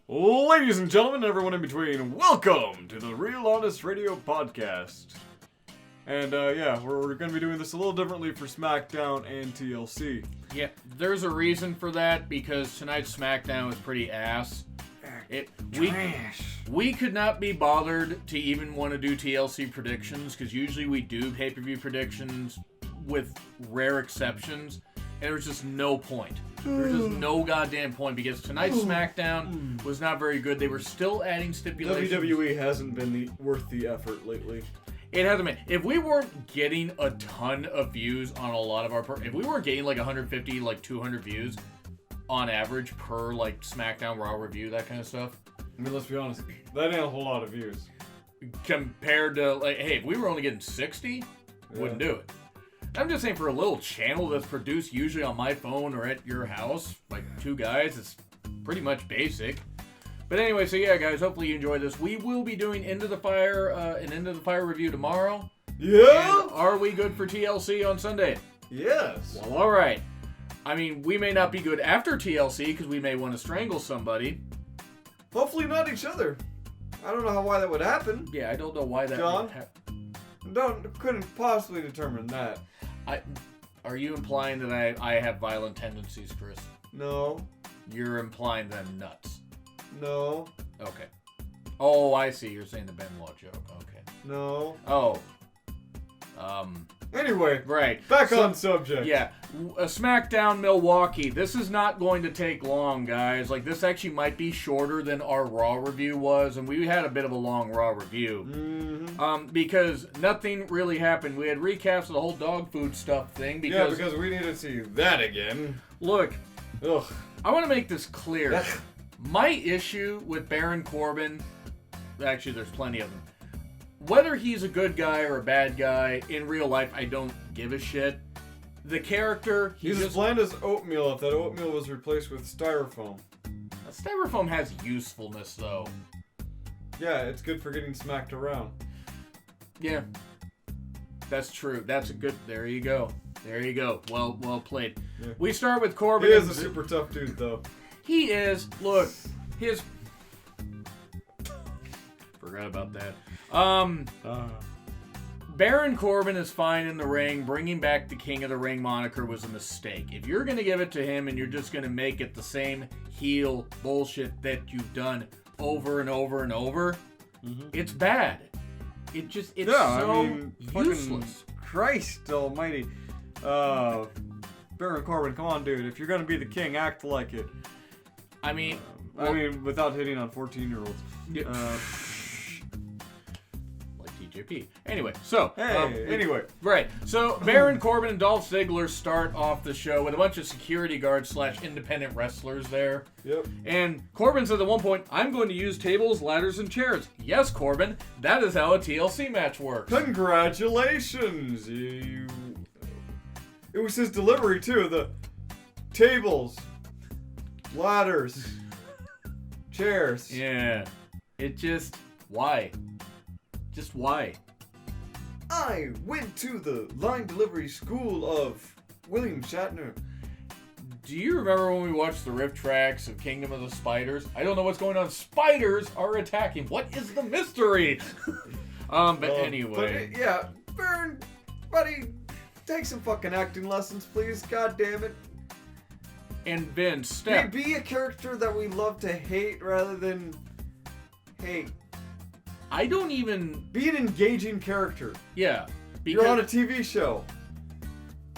Ladies and gentlemen, everyone in between, welcome to the Real Honest Radio Podcast. And we're going to be doing this a little differently for SmackDown and TLC. Yeah, there's a reason for that, because tonight's SmackDown was pretty ass. We could not be bothered to even want to do TLC predictions, because usually we do pay-per-view predictions with rare exceptions, and there was just no point. There was just no goddamn point, because tonight's SmackDown was not very good. They were still adding stipulations. WWE hasn't been worth the effort lately. It hasn't been. If we weren't getting a ton of views on a lot of our... if we weren't getting like 150, like 200 views on average per like SmackDown, Raw Review, that kind of stuff. I mean, let's be honest. That ain't a whole lot of views. Compared to, like, hey, if we were only getting 60, wouldn't do it. I'm just saying, for a little channel that's produced usually on my phone or at your house, like two guys, it's pretty much basic. But anyway, so yeah, guys, hopefully you enjoyed this. We will be doing Into the Fire, an Into the Fire review tomorrow. Yeah! And are we good for TLC on Sunday? Yes. Well, alright. I mean, we may not be good after TLC, because we may want to strangle somebody. Hopefully not each other. I don't know why that would happen. Yeah, I don't know why that would happen. Couldn't possibly determine that. Are you implying that I have violent tendencies, Chris? No. You're implying that I'm nuts. No. Okay. Oh, I see. You're saying the Benoit joke. Okay. No. Oh. Anyway. Right. Back on subject. Yeah. A SmackDown Milwaukee. This is not going to take long, guys. Like, this actually might be shorter than our Raw review was, and we had a bit of a long Raw review. Mm-hmm. Because nothing really happened. We had recaps of the whole dog food stuff thing. Because we need to see that again. Look. Ugh. I want to make this clear. My issue with Baron Corbin, actually there's plenty of them, whether he's a good guy or a bad guy, in real life, I don't give a shit. The character, he's as bland as oatmeal if that oatmeal was replaced with styrofoam. Styrofoam has usefulness, though. Yeah, it's good for getting smacked around. Yeah, that's true. That's a good... There you go. There you go. Well played. Yeah. We start with Corbin. He is a super tough dude, though. He is. Look, his... Forgot about that. Baron Corbin is fine in the ring. Bringing back the King of the Ring moniker was a mistake. If you're going to give it to him and you're just going to make it the same heel bullshit that you've done over and over and over, it's bad. It's useless. Christ almighty. Baron Corbin, come on, dude. If you're going to be the king, act like it. I mean, without hitting on 14-year-olds. JP. Anyway, so... Right. So, Baron Corbin and Dolph Ziggler start off the show with a bunch of security guards / independent wrestlers there. Yep. And Corbin says at one point, I'm going to use tables, ladders, and chairs. Yes, Corbin, that is how a TLC match works. Congratulations! It was his delivery, too. The tables, ladders, chairs. Yeah. It just... Why? Just why? I went to the line delivery school of William Shatner. Do you remember when we watched the riff tracks of Kingdom of the Spiders? I don't know what's going on. Spiders are attacking. What is the mystery? Anyway. Baron, buddy, take some fucking acting lessons, please. God damn it. And Vince, step. Be a character that we love to hate rather than hate. I don't even... Be an engaging character. Yeah. You're on a TV show.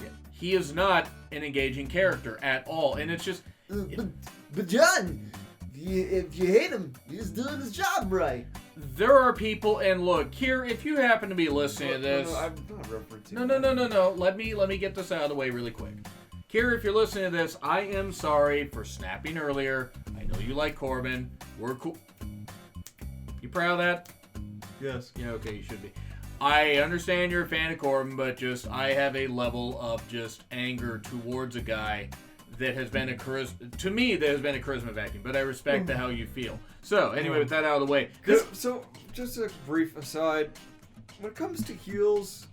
Yeah, he is not an engaging character at all. And it's just... But John, if you hate him, he's doing his job right. There are people... And look, Kier, if you happen to be listening to this... No, I'm not referencing No. Let me get this out of the way really quick. Kier, if you're listening to this, I am sorry for snapping earlier. I know you like Corbin. We're cool. You proud of that? Yes. Yeah, okay, you should be. I understand you're a fan of Corbin, but just I have a level of just anger towards a guy that has been a charisma... To me, that has been a charisma vacuum, but I respect how you feel. So, anyway, with that out of the way... So, just a brief aside. When it comes to heels,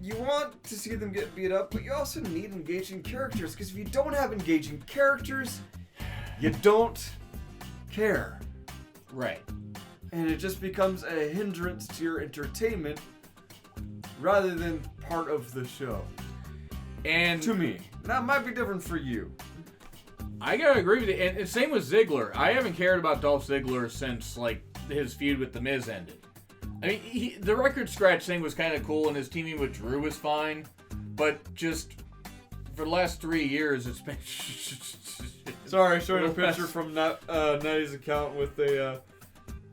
you want to see them get beat up, but you also need engaging characters, because if you don't have engaging characters, you don't care. Right. And it just becomes a hindrance to your entertainment rather than part of the show. And to me. That might be different for you. I gotta agree with you. And same with Ziggler. I haven't cared about Dolph Ziggler since, like, his feud with The Miz ended. I mean, the record scratch thing was kind of cool, and his teaming with Drew was fine. But just, for the last 3 years, it's been... Sorry, showing a picture from Natty's account with a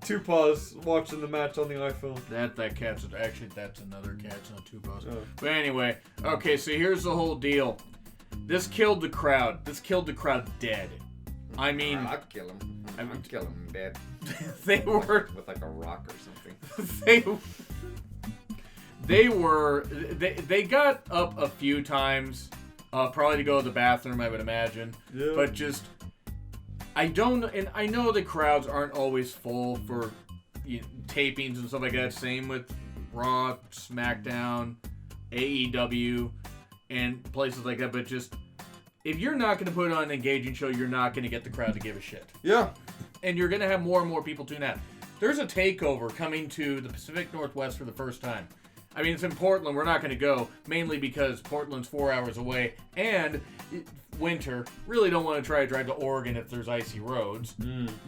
2 paws watching the match on the iPhone. That cat's... Actually, that's another cat. It's not 2 paws. Oh. But anyway, okay, so here's the whole deal. This killed the crowd. This killed the crowd dead. I mean... I'd kill him. I'd kill him dead. They were... With like a rock or something. They got up a few times, probably to go to the bathroom, I would imagine. Yeah. But just... I know the crowds aren't always full for tapings and stuff like that. Same with Raw, SmackDown, AEW, and places like that. But just, if you're not going to put on an engaging show, you're not going to get the crowd to give a shit. Yeah. And you're going to have more and more people tune out. There's a takeover coming to the Pacific Northwest for the first time. I mean, it's in Portland. We're not going to go, mainly because Portland's 4 hours away. And winter. Really don't want to try to drive to Oregon if there's icy roads.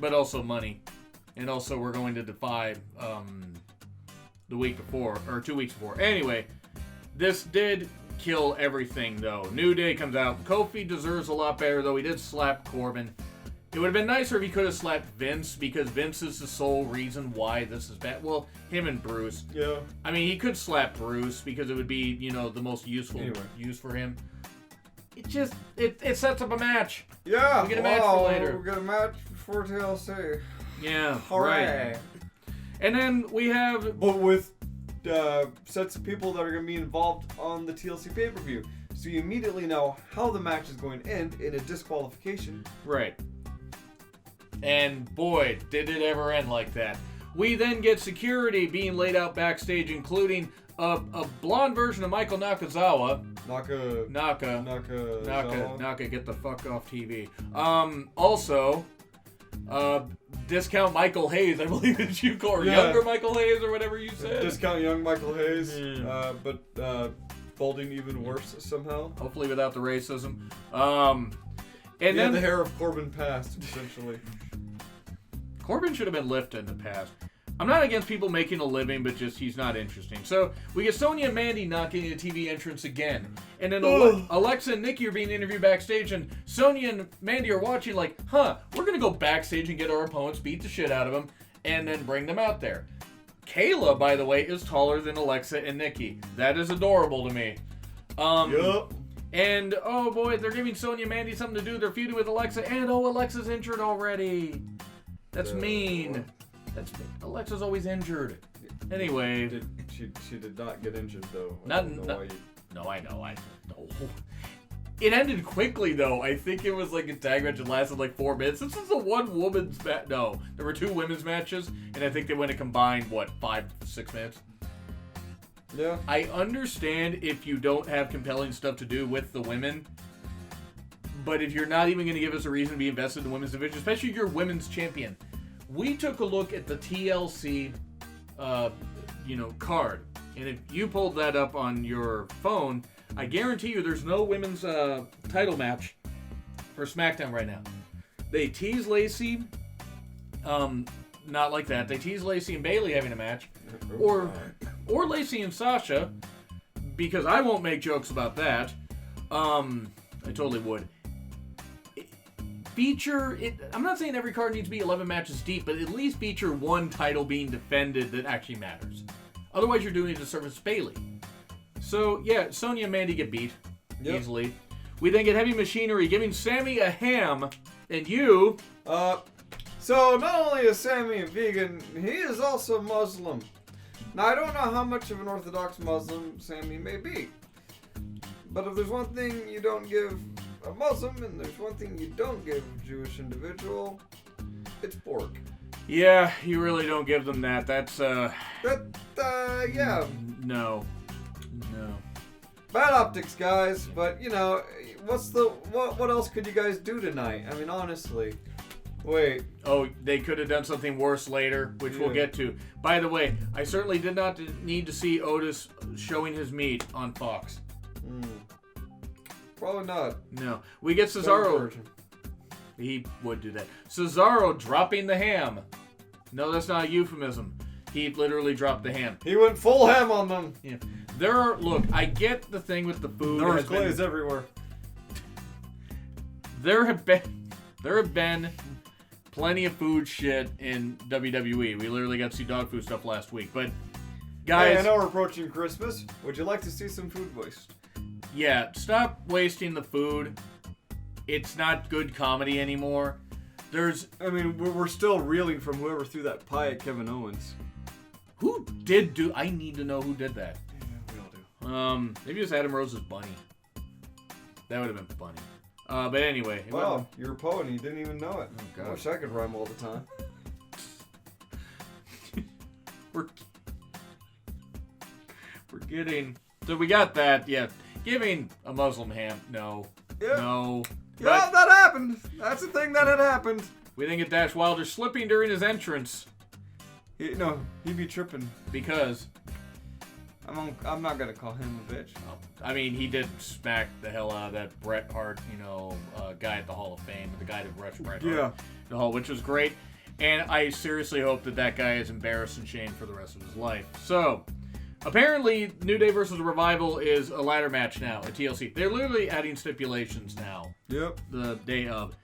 But also money. And also we're going to Defy the week before, or 2 weeks before. Anyway, this did kill everything, though. New Day comes out. Kofi deserves a lot better, though. He did slap Corbin. It would have been nicer if he could have slapped Vince, because Vince is the sole reason why this is bad. Well, him and Bruce. Yeah. I mean, he could slap Bruce, because it would be, the most useful use for him. It just, it sets up a match. Yeah. We get a match for later. We get a match before TLC. Yeah. Hooray. Right. And then we have... But with sets of people that are going to be involved on the TLC pay-per-view. So you immediately know how the match is going to end in a disqualification. Right. And boy, did it ever end like that. We then get security being laid out backstage, including a blonde version of Michael Nakazawa. Naka, get the fuck off TV. Also, discount Michael Hayes, I believe it's you call, or younger Michael Hayes, or whatever you said. Discount young Michael Hayes, but balding even worse somehow. Hopefully without the racism. And then the hair of Corbin passed, essentially. Corbin should have been lifted in the past. I'm not against people making a living, but just he's not interesting. So we get Sonya and Mandy not getting a TV entrance again. And then Alexa and Nikki are being interviewed backstage, and Sonya and Mandy are watching like, we're going to go backstage and get our opponents, beat the shit out of them, and then bring them out there. Kayla, by the way, is taller than Alexa and Nikki. That is adorable to me. Yup. And, oh boy, they're giving Sonya and Mandy something to do. They're feuding with Alexa, and Alexa's injured already. That's mean. That's mean. Alexa's always injured. Anyway. She did not get injured, though. No, I know. It ended quickly, though. I think it was like a tag match that lasted like 4 minutes. This is a one woman's match. No, there were 2 women's matches, and I think they went a combined, 5-6 minutes? Yeah. I understand if you don't have compelling stuff to do with the women, but if you're not even going to give us a reason to be invested in the women's division, especially if you're women's champion. We took a look at the TLC, card, and if you pulled that up on your phone, I guarantee you there's no women's title match for SmackDown right now. They tease Lacey, not like that. They tease Lacey and Bayley having a match, or Lacey and Sasha, because I won't make jokes about that. I totally would. Feature it. I'm not saying every card needs to be 11 matches deep, but at least feature one title being defended that actually matters. Otherwise, you're doing a disservice to Bayley. So yeah, Sonya and Mandy get beat easily. We then get Heavy Machinery giving Sammy a ham, and you. So not only is Sammy a vegan, he is also Muslim. Now I don't know how much of an Orthodox Muslim Sammy may be, but if there's one thing you don't give a Muslim, and there's one thing you don't give a Jewish individual, it's pork. Yeah, you really don't give them that. That's yeah. No. Bad optics, guys. But you know, what else could you guys do tonight? I mean, honestly. Wait. Oh, they could have done something worse later, which we'll get to. By the way, I certainly did not need to see Otis showing his meat on Fox. Probably not. No. We get Cesaro. He would do that. Cesaro dropping the ham. No, that's not a euphemism. He literally dropped the ham. He went full ham on them. Yeah. Look, I get the thing with the food. There was glaze everywhere. There have been plenty of food shit in WWE. We literally got to see dog food stuff last week. But, guys... Hey, I know we're approaching Christmas. Would you like to see some food waste? Yeah, stop wasting the food. It's not good comedy anymore. I mean, we're still reeling from whoever threw that pie at Kevin Owens. Who did do... I need to know who did that. Yeah, we all do. Maybe it was Adam Rose's bunny. That would have been funny. But anyway. Wow, you're a poet and you didn't even know it. Oh, God. I wish I could rhyme all the time. We're getting... So we got that, yeah. Giving a Muslim ham, no. Yeah. No. Yeah, that happened. That's the thing that had happened. We didn't get Dash Wilder slipping during his entrance. He'd be tripping. Because... I'm not gonna call him a bitch. I mean, he did smack the hell out of that Bret Hart, guy at the Hall of Fame, the guy that rushed Bret Hart, the Hall, which was great. And I seriously hope that guy is embarrassed and shamed for the rest of his life. So, apparently, New Day versus Revival is a ladder match now at TLC. They're literally adding stipulations now. Yep. The day of,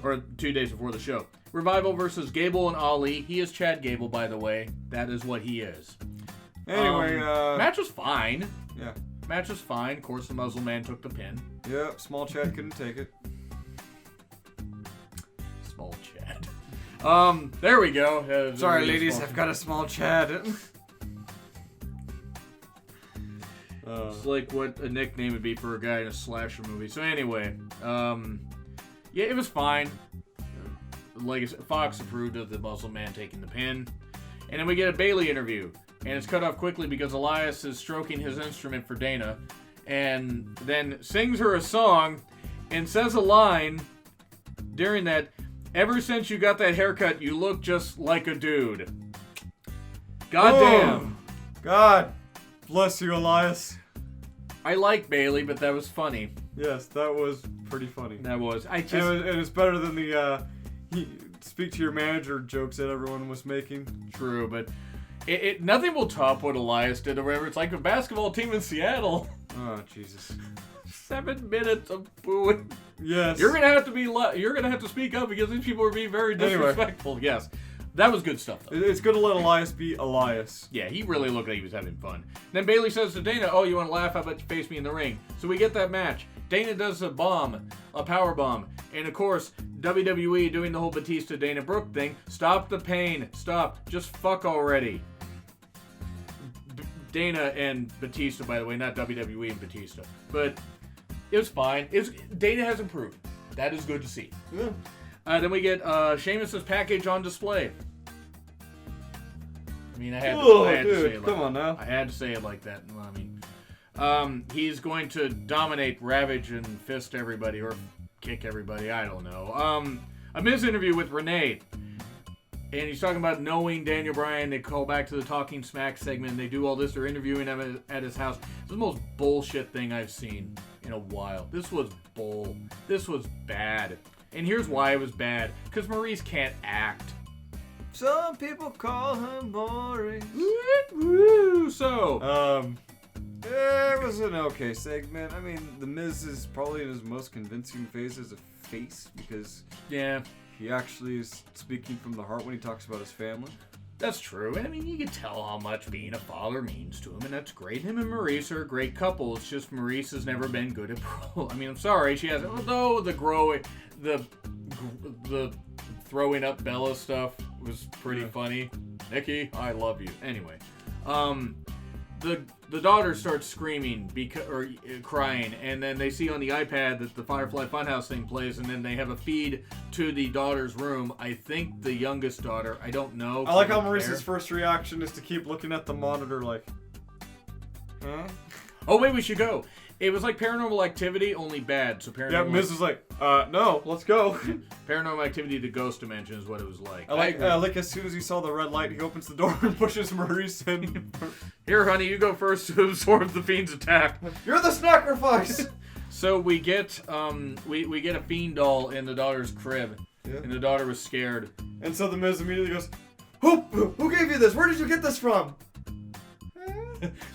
or 2 days before the show. Revival versus Gable and Ali. He is Chad Gable, by the way. That is what he is. Anyway, match was fine. Yeah. Match was fine. Of course, the Muslim man took the pin. Yep, small Chad couldn't take it. Small Chad. There we go. Sorry, ladies, I've got a small Chad. It's like what a nickname would be for a guy in a slasher movie. So anyway, yeah, it was fine. Like I said, Fox approved of the Muslim man taking the pin. And then we get a Bayley interview. And it's cut off quickly because Elias is stroking his instrument for Dana. And then sings her a song and says a line during that, "Ever since you got that haircut, you look just like a dude." Goddamn. Oh, God bless you, Elias. I like Bayley, but that was funny. Yes, that was pretty funny. That was. And it's better than the speak to your manager jokes that everyone was making. True, but nothing will top what Elias did or whatever. It's like a basketball team in Seattle. Oh, Jesus. 7 minutes of booing. Yes. You're gonna have to speak up because these people are being very disrespectful. Anyway. Yes. That was good stuff, though. It's good to let Elias be Elias. Yeah, he really looked like he was having fun. Then Bayley says to Dana, "Oh, you want to laugh? How about you face me in the ring?" So we get that match. Dana does a power bomb. And of course, WWE doing the whole Batista-Dana Brooke thing. Stop the pain. Stop. Just fuck already. Dana and Batista, by the way, not WWE and Batista. But it was fine. Dana has improved. That is good to see. Yeah. Then we get Sheamus' package on display. I mean, I had to say it. Come on now. I had to say it like that. Well, I mean, he's going to dominate, ravage, and fist everybody, or kick everybody. I don't know. A Miz interview with Renee, and he's talking about knowing Daniel Bryan. They call back to the Talking Smack segment. And they do all this. They're interviewing him at his house. It's the most bullshit thing I've seen in a while. This was This was bad. And here's why it was bad. Because Maurice can't act. Some people call him boring. Woo! So, it was an okay segment. I mean, The Miz is probably in his most convincing phase as a face because yeah, he actually is speaking from the heart when he talks about his family. That's true. And I mean, you can tell how much being a father means to him, and that's great. Him and Maurice are a great couple. It's just Maurice has never been good at pro. I mean, I'm sorry, she hasn't. Although the throwing up Bella stuff was pretty funny. Nikki, I love you. Anyway, the daughter starts screaming or crying, and then they see on the iPad that the Firefly Funhouse thing plays, and then they have a feed to the daughter's room. I think the youngest daughter. I don't know. I like how Maurice's first reaction is to keep looking at the monitor like, huh? Oh wait, we should go. It was like Paranormal Activity, only bad. So Yeah, Miz was like, no, let's go. Paranormal Activity, the Ghost Dimension is what it was like. I like as soon as he saw the red light, he opens the door and pushes Maurice in. Here, honey, you go first to absorb the Fiend's attack. You're the sacrifice! So we get we get a Fiend doll in the daughter's crib, and the daughter was scared. And so the Miz immediately goes, Who gave you this? Where did you get this from?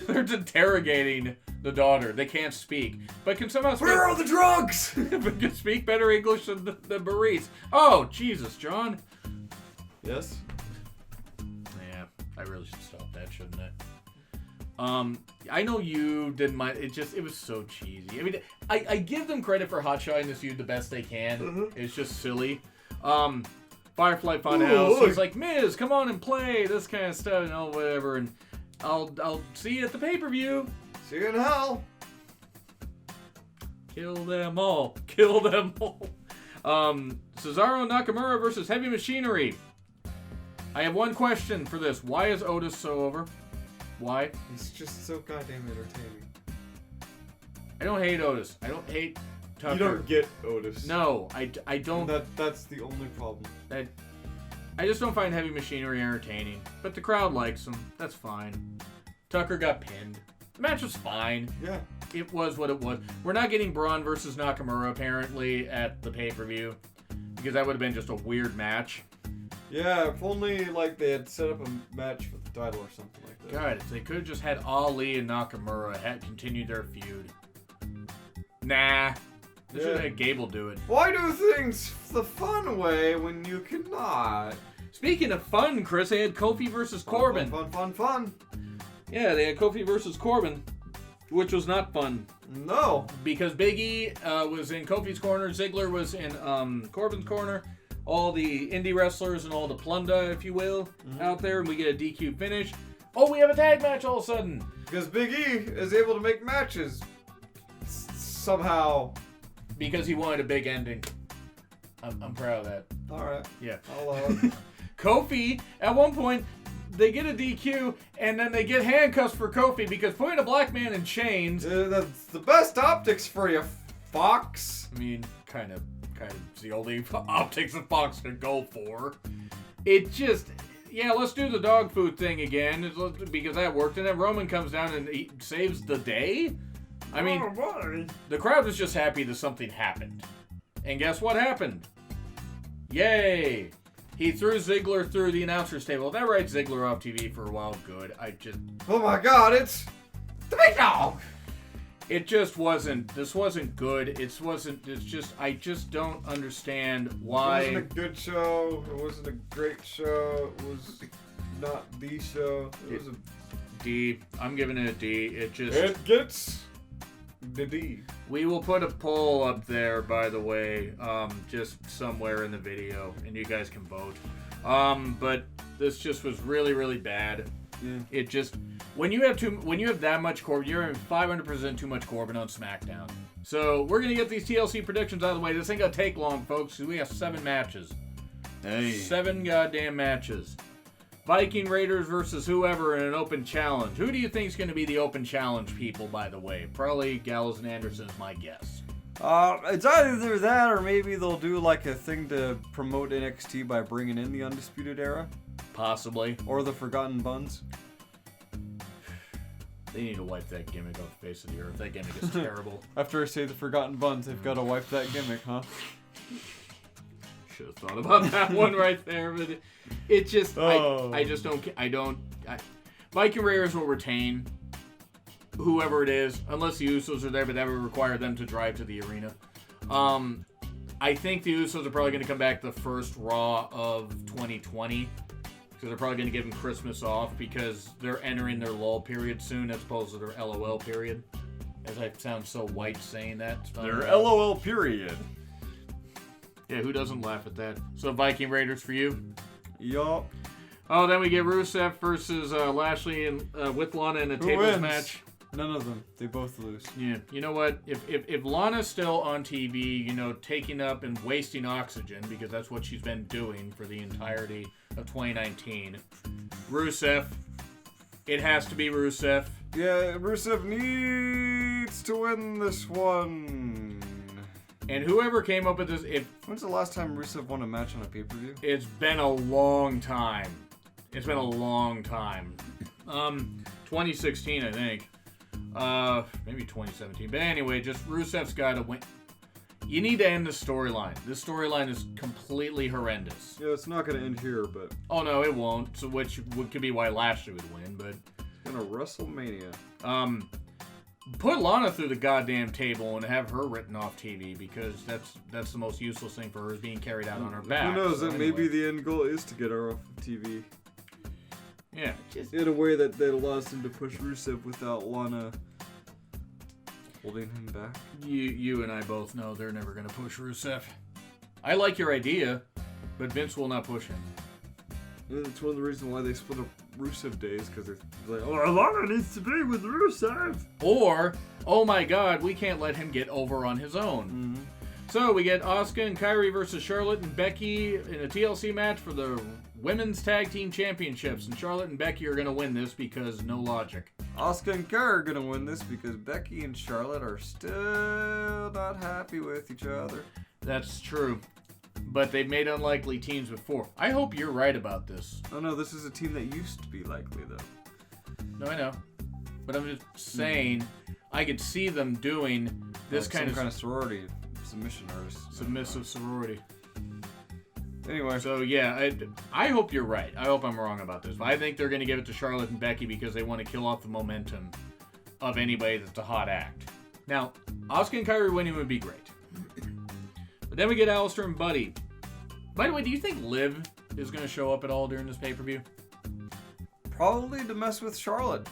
They're interrogating the daughter. They can't speak, but can somehow speak. Where are the drugs? But can speak better English than Maurice. Oh, Jesus, John. Yes. Yeah, I really should stop that, shouldn't I? I know you didn't mind. It was so cheesy. I mean, I give them credit for hotshotting this feud the best they can. Mm-hmm. It's just silly. Firefly Funhouse. He's like, Miz, come on and play this kind of stuff and all whatever, and I'll see you at the pay-per-view. See you in hell. Kill them all. Kill them all. Cesaro Nakamura versus Heavy Machinery. I have one question for this. Why is Otis so over? Why? He's just so goddamn entertaining. I don't hate Otis. I don't hate Tucker. You don't get Otis. No, I don't. That's the only problem. I just don't find Heavy Machinery entertaining. But the crowd likes him. That's fine. Tucker got pinned. The match was fine. Yeah. It was what it was. We're not getting Braun versus Nakamura, apparently, at the pay-per-view. Because that would have been just a weird match. Yeah, if only, like, they had set up a match for the title or something like that. God, if they could have just had Ali and Nakamura continued their feud. Nah. They should have had Gable do it. Why do things the fun way when you cannot? Speaking of fun, Chris, they had Kofi versus Corbin. Fun. Yeah, they had Kofi versus Corbin, which was not fun. No. Because Big E was in Kofi's corner, Ziggler was in Corbin's corner, all the indie wrestlers and all the plunder, if you will, out there, and we get a DQ finish. Oh, we have a tag match all of a sudden. Because Big E is able to make matches somehow. Because he wanted a big ending. I'm proud of that. All right. Yeah. I'll allow it. Kofi, at one point, they get a DQ, and then they get handcuffs for Kofi because putting a black man in chains... That's the best optics for you, Fox. I mean, kind of the only optics that Fox could go for. It just... Yeah, let's do the dog food thing again, because that worked, and then Roman comes down and he saves the day? I mean, the crowd was just happy that something happened. And guess what happened? Yay! He threw Ziggler through the announcer's table. That writes Ziggler off TV for a while. Good. Oh my God! It's the big dog. It just wasn't. This wasn't good. It's just. I just don't understand why. It wasn't a good show. It wasn't a great show. It was not the show. It was a D. I'm giving it a D. It gets the D. We will put a poll up there, by the way, just somewhere in the video, and you guys can vote. But this just was really, really bad. Yeah. It just when you have that much Corbin, you're having 500% too much Corbin on SmackDown. So we're gonna get these TLC predictions out of the way. This ain't gonna take long, folks. We have 7 matches. Hey. 7 goddamn matches. Viking Raiders versus whoever in an open challenge. Who do you think is going to be the open challenge people, by the way? Probably Gallows and Anderson is my guess. It's either that or maybe they'll do like a thing to promote NXT by bringing in the Undisputed Era. Possibly. Or the Forgotten Buns. They need to wipe that gimmick off the face of the earth. That gimmick is terrible. After I say the Forgotten Buns, they've got to wipe that gimmick, huh? Should have thought about that one right there, but it just I just don't. Viking Raiders will retain whoever it is, unless the Usos are there, but that would require them to drive to the arena. I think the Usos are probably going to come back the first Raw of 2020, because they're probably going to give them Christmas off because they're entering their lull period soon, as opposed to their LOL period. As I sound so white saying that. Their LOL period. Yeah, who doesn't laugh at that? So Viking Raiders for you? Yup. Oh, then we get Rusev versus Lashley and with Lana in a tables match. None of them. They both lose. Yeah. You know what? If Lana's still on TV, you know, taking up and wasting oxygen, because that's what she's been doing for the entirety of 2019, Rusev. It has to be Rusev. Yeah, Rusev needs gets to win this one? And whoever came up with this, When's the last time Rusev won a match on a pay-per-view? it's been a long time. It's been a long time. 2016, I think. Maybe 2017. But anyway, just Rusev's got to win. You need to end the storyline. This storyline is completely horrendous. Yeah, it's not going to end here, but... Oh, no, it won't. So, which could be why Lashley would win, but... In a WrestleMania. Put Lana through the goddamn table and have her written off TV, because that's the most useless thing for her, is being carried out on her back. Who knows, so that maybe the end goal is to get her off of TV. Yeah. In a way that allows him to push Rusev without Lana holding him back. You and I both know they're never going to push Rusev. I like your idea, but Vince will not push him. And it's one of the reasons why they split up Rusev days, because they're like, oh, Lana needs to be with Rusev. Or, oh my god, we can't let him get over on his own. Mm-hmm. So we get Asuka and Kairi versus Charlotte and Becky in a TLC match for the Women's Tag Team Championships. And Charlotte and Becky are going to win this because no logic. Asuka and Kairi are going to win this because Becky and Charlotte are still not happy with each other. That's true. But they've made unlikely teams before. I hope you're right about this. Oh no, this is a team that used to be likely, though. No, I know. But I'm just saying, I could see them doing this like kind of sorority submission or submissive sorority. Anyway. So yeah, I hope you're right. I hope I'm wrong about this. But I think they're going to give it to Charlotte and Becky because they want to kill off the momentum of anybody that's a hot act. Now, Asuka and Kairi winning would be great. But then we get Aleister and Buddy. By the way, do you think Liv is going to show up at all during this pay-per-view? Probably to mess with Charlotte.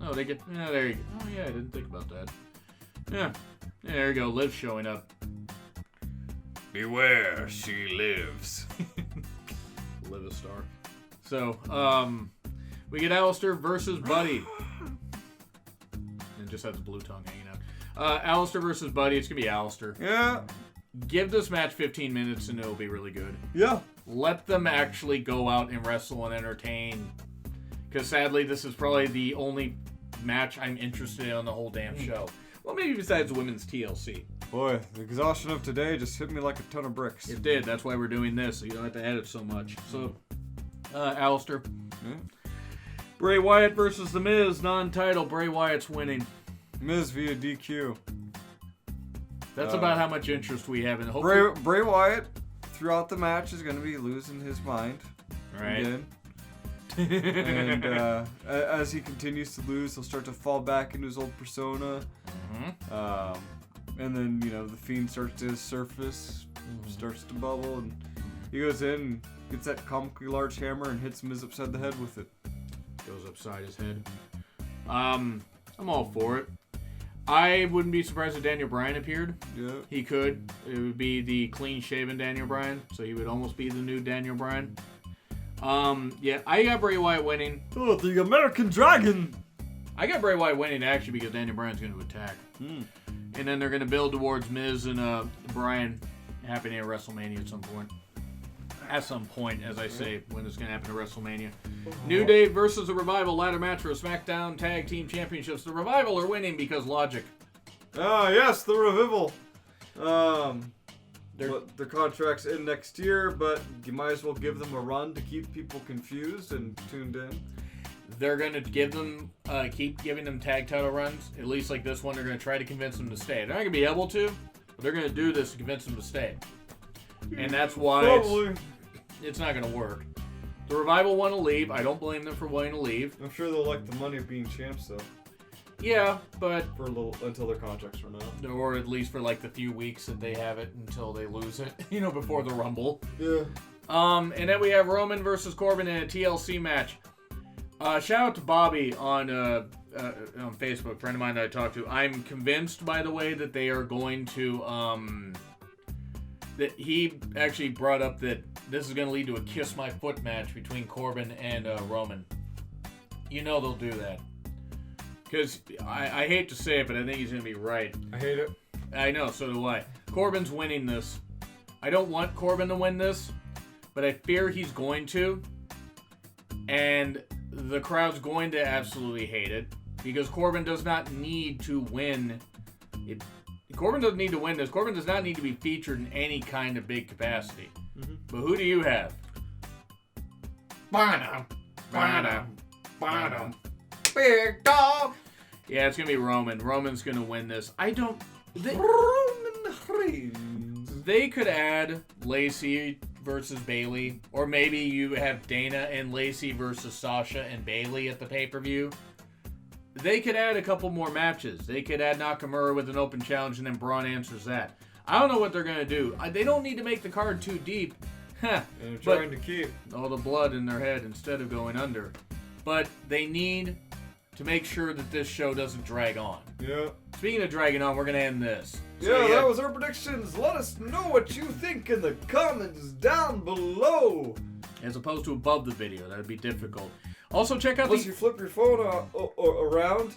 Oh, they get... Yeah, there you go. Oh, yeah, I didn't think about that. Yeah. There you go. Liv showing up. Beware, she lives. Liv a star. So, we get Aleister versus Buddy. And just has the blue tongue hanging out. Aleister versus Buddy. It's going to be Aleister. Yeah. Give this match 15 minutes and it'll be really good. Yeah. Let them actually go out and wrestle and entertain. Because sadly, this is probably the only match I'm interested in on the whole damn show. Well, maybe besides women's TLC. Boy, the exhaustion of today just hit me like a ton of bricks. It did. That's why we're doing this, so you don't have to edit so much. So, Aleister. Yeah. Bray Wyatt versus The Miz. Non-title. Bray Wyatt's winning. Miz via DQ. That's about how much interest we have in it. Bray Wyatt, throughout the match, is going to be losing his mind. Right. Again. And as he continues to lose, he'll start to fall back into his old persona. And then, the Fiend starts to surface, starts to bubble, and he goes in and gets that comically large hammer and hits Miz upside the head with it. Goes upside his head. I'm all for it. I wouldn't be surprised if Daniel Bryan appeared. Yeah. He could. It would be the clean-shaven Daniel Bryan, so he would almost be the new Daniel Bryan. Yeah, I got Bray Wyatt winning. Oh, the American Dragon! I got Bray Wyatt winning, actually, because Daniel Bryan's going to attack. And then they're going to build towards Miz and Bryan happening at WrestleMania at some point. At some point, as I say, when it's going to happen at WrestleMania. New Day versus the Revival ladder match for SmackDown Tag Team Championships. The Revival are winning because logic. Ah, yes, the Revival. Their contracts end next year, but you might as well give them a run to keep people confused and tuned in. They're going to give them, keep giving them tag title runs. At least like this one, they're going to try to convince them to stay. They're not going to be able to, but they're going to do this to convince them to stay. And that's why it's not going to work. The Revival want to leave. I don't blame them for wanting to leave. I'm sure they'll like the money of being champs, though. Yeah, but... For a little, until their contracts run out. Or at least for like the few weeks that they have it until they lose it. Before the Rumble. Yeah. And then we have Roman versus Corbin in a TLC match. Shout out to Bobby on Facebook, a friend of mine that I talked to. I'm convinced, by the way, that they are going to... that he actually brought up that this is going to lead to a Kiss My Foot match between Corbin and Roman. They'll do that. Because I hate to say it, but I think he's going to be right. I hate it. I know, so do I. Corbin's winning this. I don't want Corbin to win this, but I fear he's going to. And the crowd's going to absolutely hate it. because Corbin does not need to win. Corbin doesn't need to win this. Corbin does not need to be featured in any kind of big capacity. Mm-hmm. But who do you have? Big dog. Yeah, it's going to be Roman. Roman's going to win this. Roman Reigns. They could add Lacey versus Bailey, or maybe you have Dana and Lacey versus Sasha and Bailey at the pay-per-view. They could add a couple more matches. They could add Nakamura with an open challenge, and then Braun answers that. I don't know what they're going to do. They don't need to make the card too deep. They're trying to keep all the blood in their head instead of going under. But they need to make sure that this show doesn't drag on. Yeah. Speaking of dragging on, we're going to end this. So, that was our predictions. Let us know what you think in the comments down below. As opposed to above the video. That would be difficult. Also, check out Unless you flip your phone around,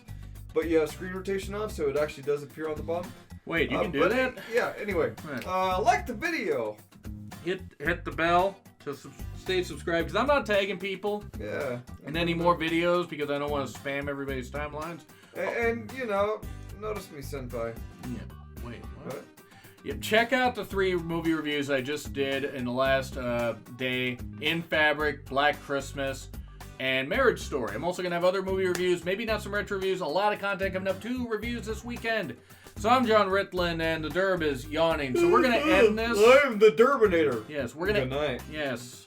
but you have screen rotation on, so it actually does appear on the bottom. Wait, you can do that? Yeah, anyway. Right. Like the video. Hit the bell to stay subscribed, because I'm not tagging people in any more videos because I don't want to spam everybody's timelines. And notice me, senpai. Yeah, wait, what? Yeah, check out the 3 movie reviews I just did in the last day. In Fabric, Black Christmas, and Marriage Story. I'm also going to have other movie reviews, maybe not some retro reviews, a lot of content coming up. 2 reviews this weekend. So I'm John Ritland, and the Derb is yawning. So we're going to end this. I'm the Derbinator. Yes, we're going to... Good night. Yes.